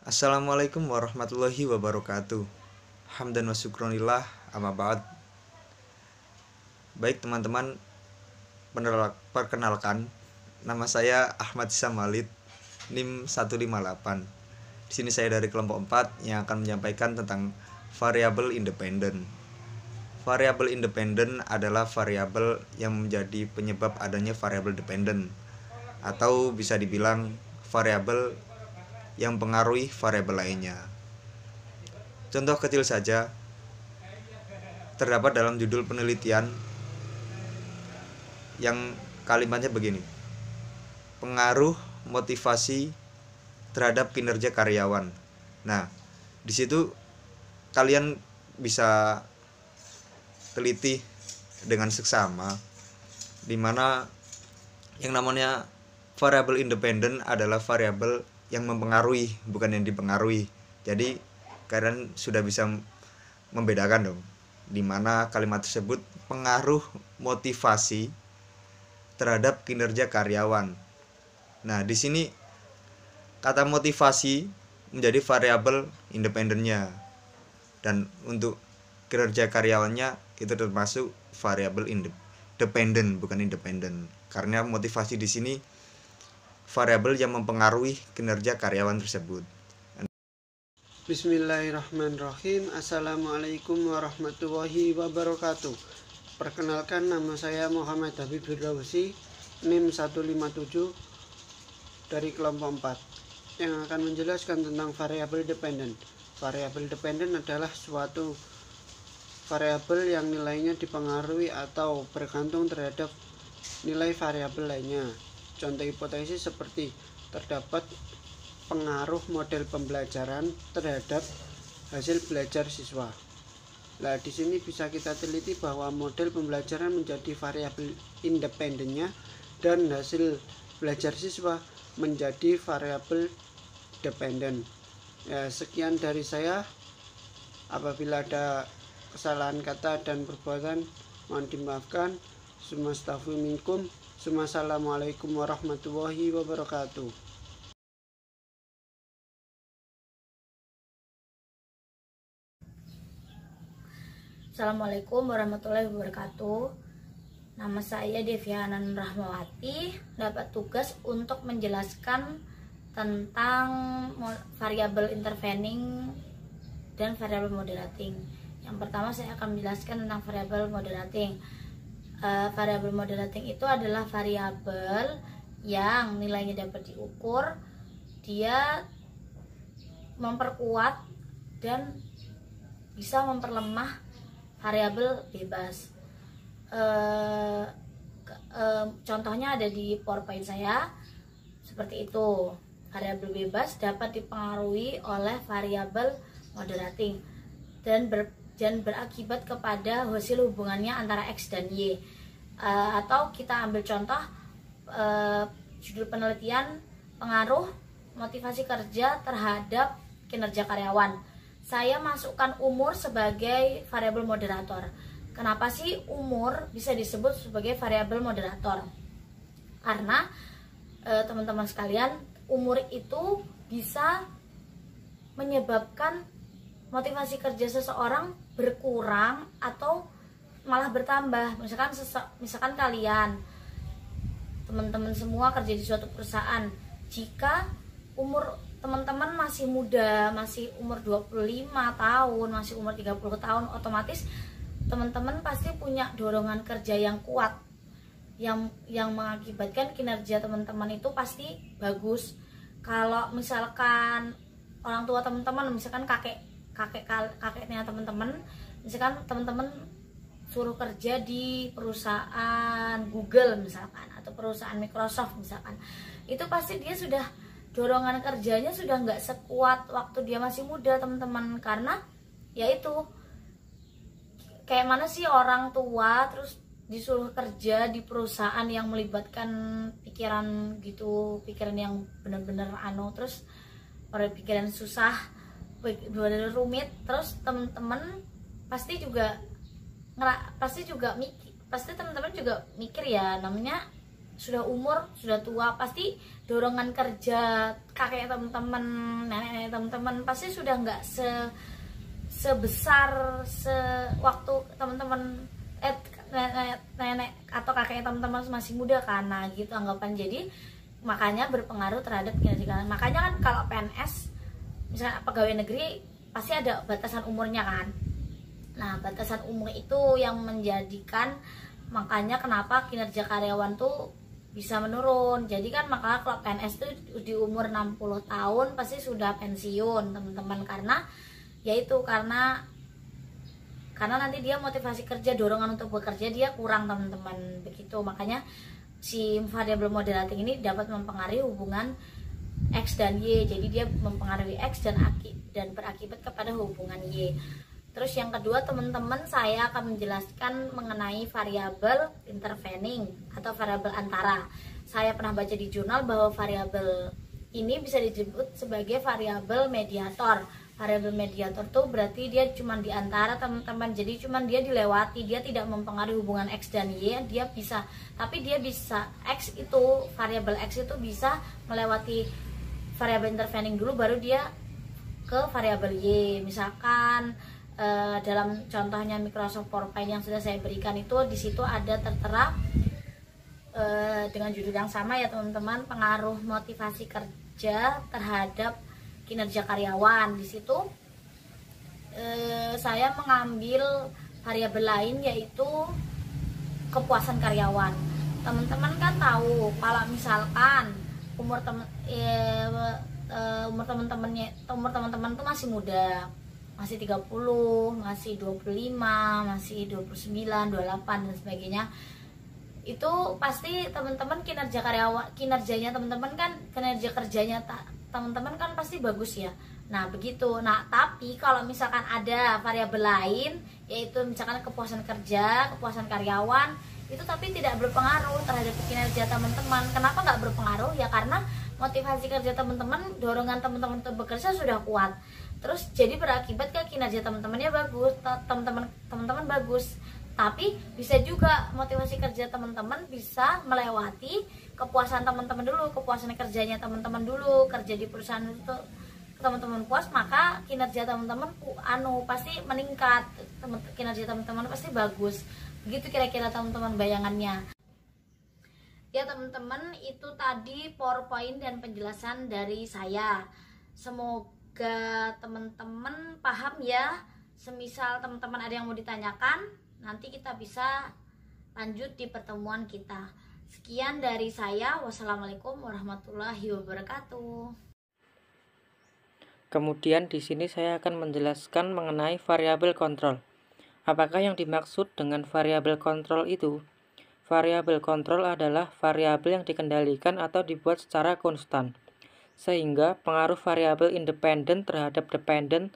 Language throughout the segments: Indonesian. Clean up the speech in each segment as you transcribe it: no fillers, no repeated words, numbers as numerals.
Assalamualaikum warahmatullahi wabarakatuh. Hamdan wa syukronillah amma ba'd. Baik teman-teman, perkenalkan nama saya Ahmad Hisam Walid, NIM 158. Di sini saya dari kelompok 4 yang akan menyampaikan tentang variabel independen. Variabel independen adalah variabel yang menjadi penyebab adanya variabel dependen, atau bisa dibilang variabel yang mempengaruhi variabel lainnya. Contoh kecil saja terdapat dalam judul penelitian yang kalimatnya begini: pengaruh motivasi terhadap kinerja karyawan. Nah, di situ kalian bisa teliti dengan seksama, di mana yang namanya variabel independen adalah variabel yang mempengaruhi, bukan yang dipengaruhi. Jadi kalian sudah bisa membedakan dong, di mana kalimat tersebut pengaruh motivasi terhadap kinerja karyawan. Nah, di sini kata motivasi menjadi variabel independennya, dan untuk kinerja karyawannya itu termasuk variabel independen, bukan independen, karena motivasi di sini variabel yang mempengaruhi kinerja karyawan tersebut. Bismillahirrahmanirrahim. Assalamualaikum warahmatullahi wabarakatuh. Perkenalkan, nama saya Muhammad Habib Firdausi, NIM 157 dari kelompok 4, yang akan menjelaskan tentang variabel dependen. Variabel dependen adalah suatu variabel yang nilainya dipengaruhi atau bergantung terhadap nilai variabel lainnya. Contoh hipotesis seperti terdapat pengaruh model pembelajaran terhadap hasil belajar siswa. Nah, di sini bisa kita teliti bahwa model pembelajaran menjadi variabel independennya dan hasil belajar siswa menjadi variabel dependen. Ya, sekian dari saya. Apabila ada kesalahan kata dan perbuatan, mohon dimaafkan. Sumastaghfiruminkum. Assalamualaikum warahmatullahi wabarakatuh. Assalamualaikum warahmatullahi wabarakatuh. Nama saya Deviana Rahmawati, dapat tugas untuk menjelaskan tentang variabel intervening dan variabel moderating. Yang pertama saya akan menjelaskan tentang variabel moderating. Variabel moderating itu adalah variabel yang nilainya dapat diukur, dia memperkuat dan bisa memperlemah variabel bebas. Contohnya ada di PowerPoint saya seperti itu. Variabel bebas dapat dipengaruhi oleh variabel moderating dan berakibat kepada hasil hubungannya antara X dan Y. Atau kita ambil contoh judul penelitian pengaruh motivasi kerja terhadap kinerja karyawan. Saya masukkan umur sebagai variabel moderator. Kenapa sih umur bisa disebut sebagai variabel moderator? Karena teman-teman sekalian, umur itu bisa menyebabkan motivasi kerja seseorang berkurang atau malah bertambah. Misalkan kalian, teman-teman semua kerja di suatu perusahaan, jika umur teman-teman masih muda, masih umur 25 tahun, masih umur 30 tahun, otomatis teman-teman pasti punya dorongan kerja yang kuat, yang mengakibatkan kinerja teman-teman itu pasti bagus. Kalau misalkan orang tua teman-teman, misalkan kakeknya teman-teman, misalkan teman-teman suruh kerja di perusahaan Google misalkan, atau perusahaan Microsoft misalkan, itu pasti dia sudah dorongan kerjanya sudah nggak sekuat waktu dia masih muda, teman-teman. Karena yaitu kayak mana sih orang tua terus disuruh kerja di perusahaan yang melibatkan pikiran gitu, pikiran yang benar-benar terus pikiran susah, benar-benar rumit. Terus teman-teman pasti teman-teman juga mikir ya, namanya sudah umur, sudah tua, pasti dorongan kerja kakek teman-teman, nenek teman-teman pasti sudah nggak sebesar sewaktu teman-teman nenek atau kakek teman-teman masih muda, karena gitu anggapan. Jadi makanya berpengaruh terhadap kinerja. Makanya kan kalau PNS misalnya pegawai negeri pasti ada batasan umurnya kan. Nah, batasan umur itu yang menjadikan makanya kenapa kinerja karyawan tuh bisa menurun. Jadi kan makanya kalau PNS tuh di umur 60 tahun pasti sudah pensiun teman-teman, karena yaitu karena nanti dia motivasi kerja, dorongan untuk bekerja dia kurang teman-teman, begitu. Makanya si variabel moderating ini dapat mempengaruhi hubungan X dan Y. Jadi dia mempengaruhi X dan berakibat kepada hubungan Y. Terus yang kedua teman-teman, saya akan menjelaskan mengenai variabel intervening atau variabel antara. Saya pernah baca di jurnal bahwa variabel ini bisa disebut sebagai variabel mediator. Variabel mediator tuh berarti dia cuma di antara teman-teman, jadi cuma dia dilewati, dia tidak mempengaruhi hubungan X dan Y, dia bisa, tapi dia bisa X itu, variabel X itu bisa melewati variabel intervening dulu baru dia ke variabel Y. Misalkan dalam contohnya Microsoft PowerPoint yang sudah saya berikan itu, di situ ada tertera dengan judul yang sama ya teman-teman, pengaruh motivasi kerja terhadap kinerja karyawan. Di situ saya mengambil variabel lain yaitu kepuasan karyawan. Teman-teman kan tahu kalau misalkan umur teman-teman tuh masih muda, masih 30, masih 25, masih 29, 28 dan sebagainya. Itu pasti teman-teman kinerjanya teman-teman kan teman-teman kan pasti bagus ya. Nah, begitu. Nah, tapi kalau misalkan ada variabel lain yaitu misalkan kepuasan kerja, kepuasan karyawan, itu tapi tidak berpengaruh terhadap kinerja teman-teman. Kenapa nggak berpengaruh? Ya karena motivasi kerja teman-teman, dorongan teman-teman untuk bekerja sudah kuat. Terus jadi berakibat ke kinerja teman-temannya bagus, teman-teman bagus. Tapi bisa juga motivasi kerja teman-teman bisa melewati kepuasan teman-teman dulu, kepuasan kerjanya teman-teman dulu, kerja di perusahaan itu teman-teman puas, maka kinerja teman-teman pasti meningkat, kinerja teman-teman pasti bagus. Begitu kira-kira teman-teman bayangannya. Ya teman-teman, itu tadi PowerPoint dan penjelasan dari saya. Semoga teman-teman paham ya. Semisal teman-teman ada yang mau ditanyakan, nanti kita bisa lanjut di pertemuan kita. Sekian dari saya. Wassalamualaikum warahmatullahi wabarakatuh. Kemudian di sini saya akan menjelaskan mengenai variabel kontrol. Apakah yang dimaksud dengan variabel kontrol itu? Variabel kontrol adalah variabel yang dikendalikan atau dibuat secara konstan, sehingga pengaruh variabel independen terhadap dependen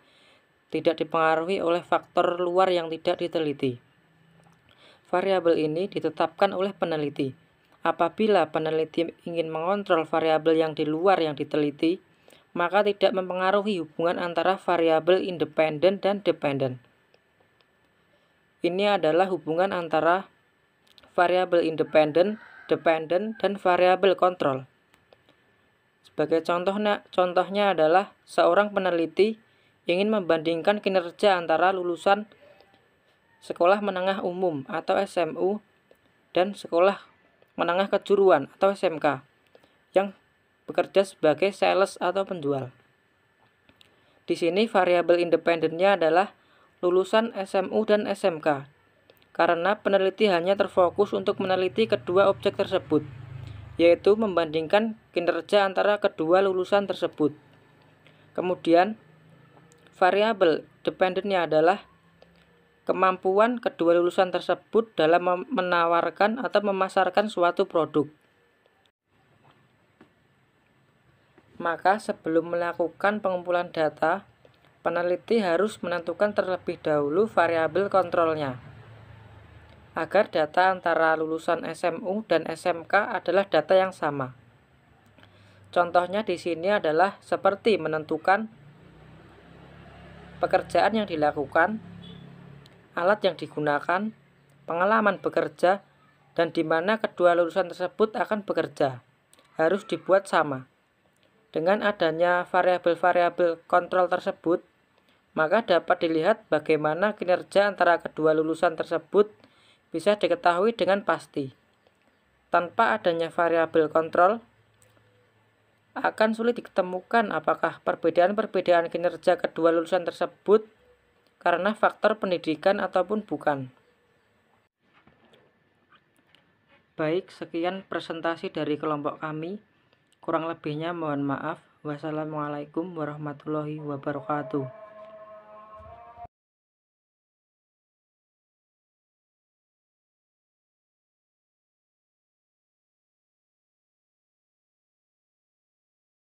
tidak dipengaruhi oleh faktor luar yang tidak diteliti. Variabel ini ditetapkan oleh peneliti. Apabila peneliti ingin mengontrol variabel yang di luar yang diteliti, maka tidak mempengaruhi hubungan antara variabel independen dan dependen. Ini adalah hubungan antara variabel independen, dependen, dan variabel kontrol. Sebagai contohnya adalah seorang peneliti ingin membandingkan kinerja antara lulusan sekolah menengah umum atau SMU dan sekolah menengah kejuruan atau SMK yang bekerja sebagai sales atau penjual. Di sini variabel independennya adalah lulusan SMU dan SMK, karena peneliti hanya terfokus untuk meneliti kedua objek tersebut, yaitu membandingkan kinerja antara kedua lulusan tersebut. Kemudian, variabel dependennya adalah kemampuan kedua lulusan tersebut dalam menawarkan atau memasarkan suatu produk. Maka sebelum melakukan pengumpulan data, peneliti harus menentukan terlebih dahulu variabel kontrolnya, agar data antara lulusan SMU dan SMK adalah data yang sama. Contohnya di sini adalah seperti menentukan pekerjaan yang dilakukan, alat yang digunakan, pengalaman bekerja, dan di mana kedua lulusan tersebut akan bekerja harus dibuat sama. Dengan adanya variabel-variabel kontrol tersebut, maka dapat dilihat bagaimana kinerja antara kedua lulusan tersebut bisa diketahui dengan pasti. Tanpa adanya variabel kontrol, akan sulit ditemukan apakah perbedaan-perbedaan kinerja kedua lulusan tersebut karena faktor pendidikan ataupun bukan. Baik, sekian presentasi dari kelompok kami. Kurang lebihnya mohon maaf. Wassalamualaikum warahmatullahi wabarakatuh.